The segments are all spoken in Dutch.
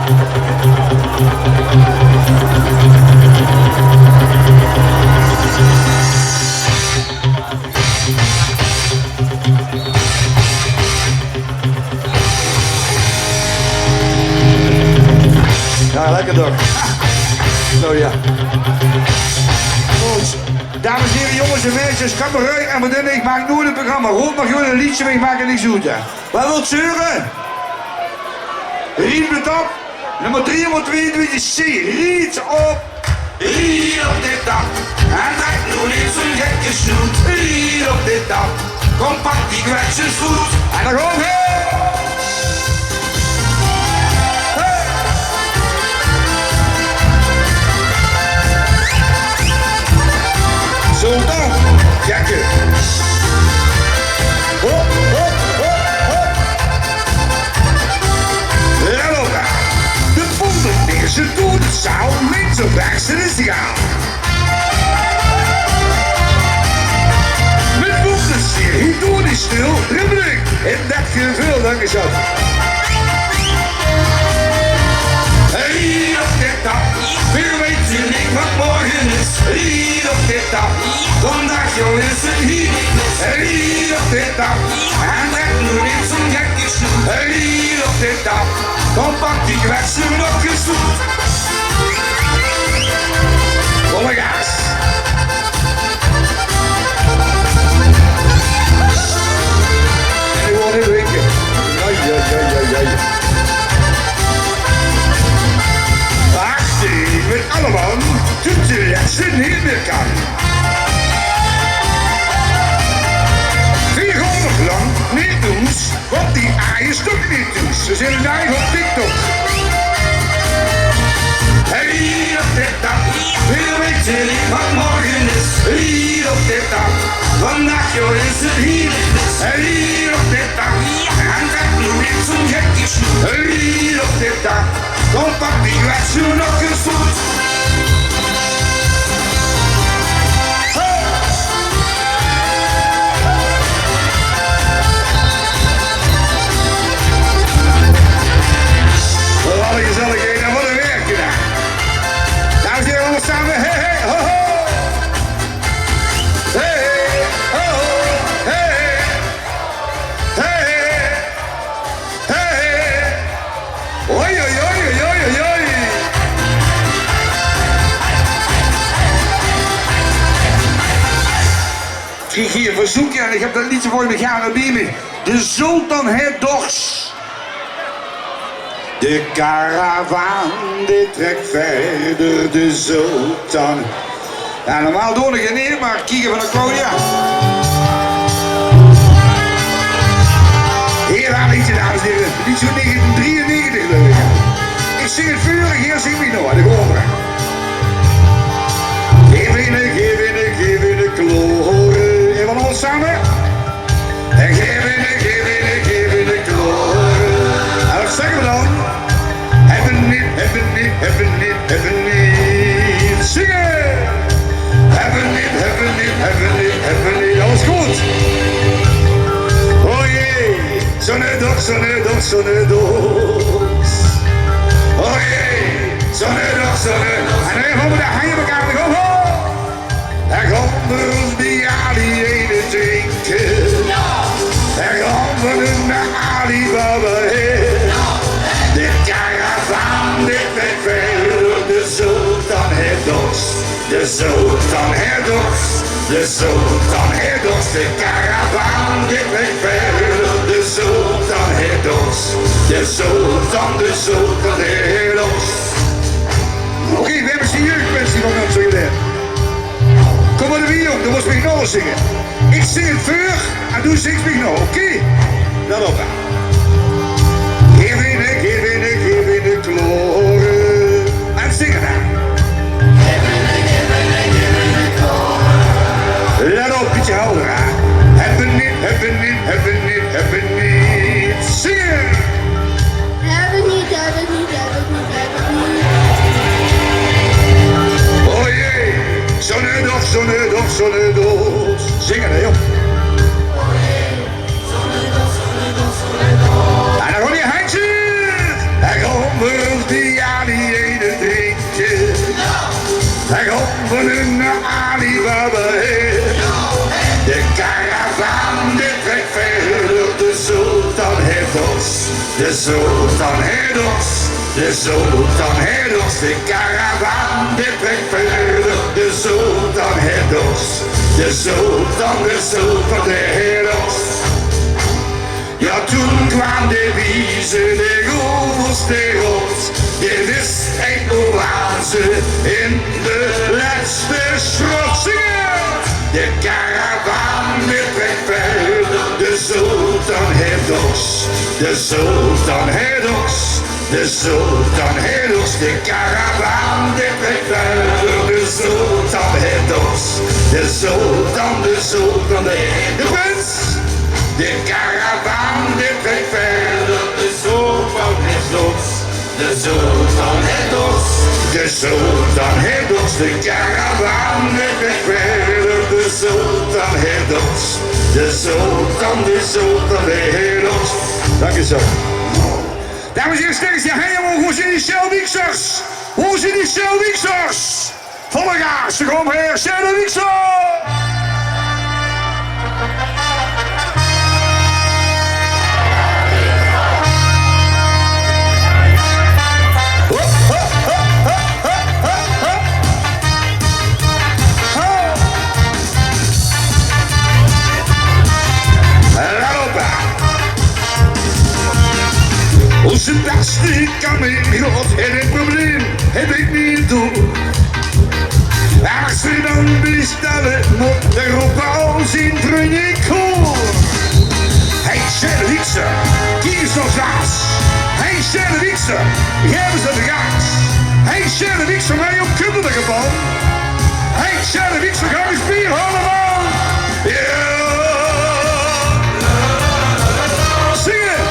Ja, lekker toch? Zo ja. Goed. Dames en heren, jongens en meisjes, cabaret en wat ik maak nooit een programma. Rood mag gewoon een liedje, maar ik maak het niet zoet. Wat wilt zeuren? Riet het op. Nummer 322 C. Riet op. Riet op dit dak. En trek nu niet zo'n gekke snoet. Riet op dit dak. Kom pak die kwetsensvoet. En dan gewoon hey. Zo dan, gekke. Hop, hop, hop, hop. Rallora. De bommen ze door de zaal. Links op rechts en is die aan. Met bommenserie door die stil. Dribbeling. En dat gevuld, dankjewel. Hier op dit dak, veel weet je niet wat morgen is. Hier op dit dak, vandaag joh is het hier. Hier op dit dak, en trek nu niet zo'n gekke snoet. Hier op dit dak, kom pak die kwetsen nog gezoet. Collega's. En ik wil niet drinken. Ja. Met allemaal tot de laatste niet meer kan. 400 lang niet doen, want die aaien stopt niet doen. Ze zijn live op TikTok. Hier op dit dak, veel weet je niet wat morgen is. Hier op dit dak, vandaag joh is het hier. Hier op dit dak, en trek nu niet zo'n gekje snoet. Hier op dit dak, kom pak die kwetsen nog eens goed. Wat een gezelligheid en wat een werk gedaan. Dames en heren, allemaal samen. Hey, hey, ho, ho. Hey, hey, ho, ho. Hey, hey, hey. Oi, oi, oi, oi, oi, oi. Ik kreeg hier een verzoekje en ik heb dat liedje voor je met Garen Bibi. De Sultan het Dogs. De karavaan, die trekt verder, de Sultan. Ja, normaal doe ik het niet, maar kieken van de Claudia. Hier aan liedje, dames en heren. Liedje 1993, leuk. Ik zing het vurig, hier zing ik nog, de gehoor. Geef in de kloren. Even allemaal samen. En geef in de kloren. En wat zeggen we dan? Hebben niet. Zingen! Hebben niet. Alles goed. Oh jee. Zonnedogs. Oh jee. Zonnedogs. En dan gaan we daar hangen elkaar de go. Daar gaan we die Ali ene drinken. Daar gaan we naar Alibaba heen. De karavaan, dit werd verder, de Sultan het Dogs. De Sultan het Dogs. De Sultan het Dogs. De karavaan, dit werd verder, de Sultan het Dogs. De Sultan het Dogs. Oké, we hebben zijn jeugdpensie van ons gedaan. Kom maar erbij jong, dan moest ik nog zingen. Ik zing het voor en doe zingt me nog, oké? Dan op. Geef in de kloren. En zingen dan. Let op, beetje helder, hè. Hebben niet. Zingen! Hebben niet. Oh jee, zonnedogs. Zingen hè, joh. Sultan Herdos, de Sultan Herdos, de karavaan die trekt verder. De Sultan Herdos, de Sultan de Herdos. Ja, toen kwam de wiezen, de roos, de roos. Je wist een oase in de laatste schroot. Zingen! De karavaan die trekt verder. De Sultan Herdos, de Sultan Herdos. De Sultan Herdos, de karavaan die trekt verder. De Sultan Herdos, de Sultan de prins. De karavaan die trekt verder. De Sultan Herdos, de Sultan Herdos. De Sultan Herdos, de karavaan die trekt verder. De Sultan Herdos, de Sultan de Herdos. Dank je zo. Dames en heren, sterk je handen, hoe zijn die Shell-Wiexers? Hoe zijn die Shell-Wiexers? Volle gaas, kom her, Shell-Wiexer! Onze beste kameraad, het probleem heb ik niet door. Als ze dan bestellen, moet er op al zijn vrienden koor. Hey, Shell-Wiexer, kijk eens nog gaas. Hey, Shell-Wiexer, geven ze de gaas. Hey, Shell-Wiexer, wij op kundige bal. Hey, Shell-Wiexer, ga eens bier halen, man. Yeah. Zingen.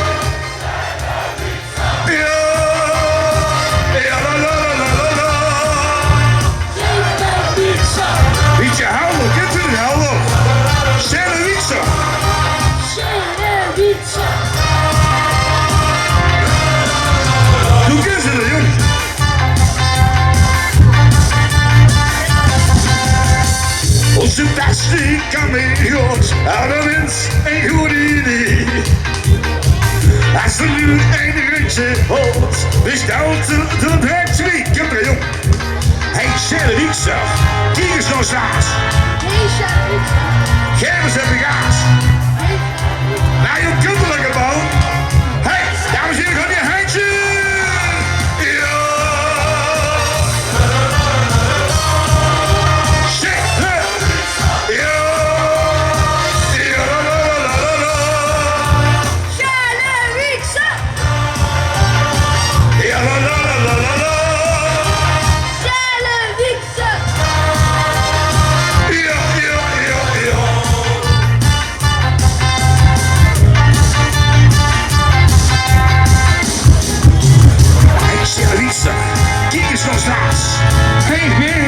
Beetje houden, kent u het houden? Shell-Wiexer. Hoe kent ze dat, jong? Onze beste kameraad, allemaal een goed idee. Als er nu een rutje hoort, bestelt de directie. Kent u, jong? Hey, Shell-Wiexer, kijk eens nog gaas. Hey, Shell-Wiexer. Geef eens even gaas. Nou, je kunstelijke bal. Hey, dames en heren, gaan je handje. Ja. Shit. Ja. Ja, la, la, la, la, la. Shell-Wiexer. Ja, la, la, la, la, la, la. Shell-Wiexer. Ja, ja, ja, ja. Hey, Shell-Wiexer, kijk eens nog gaas. Hey, hey.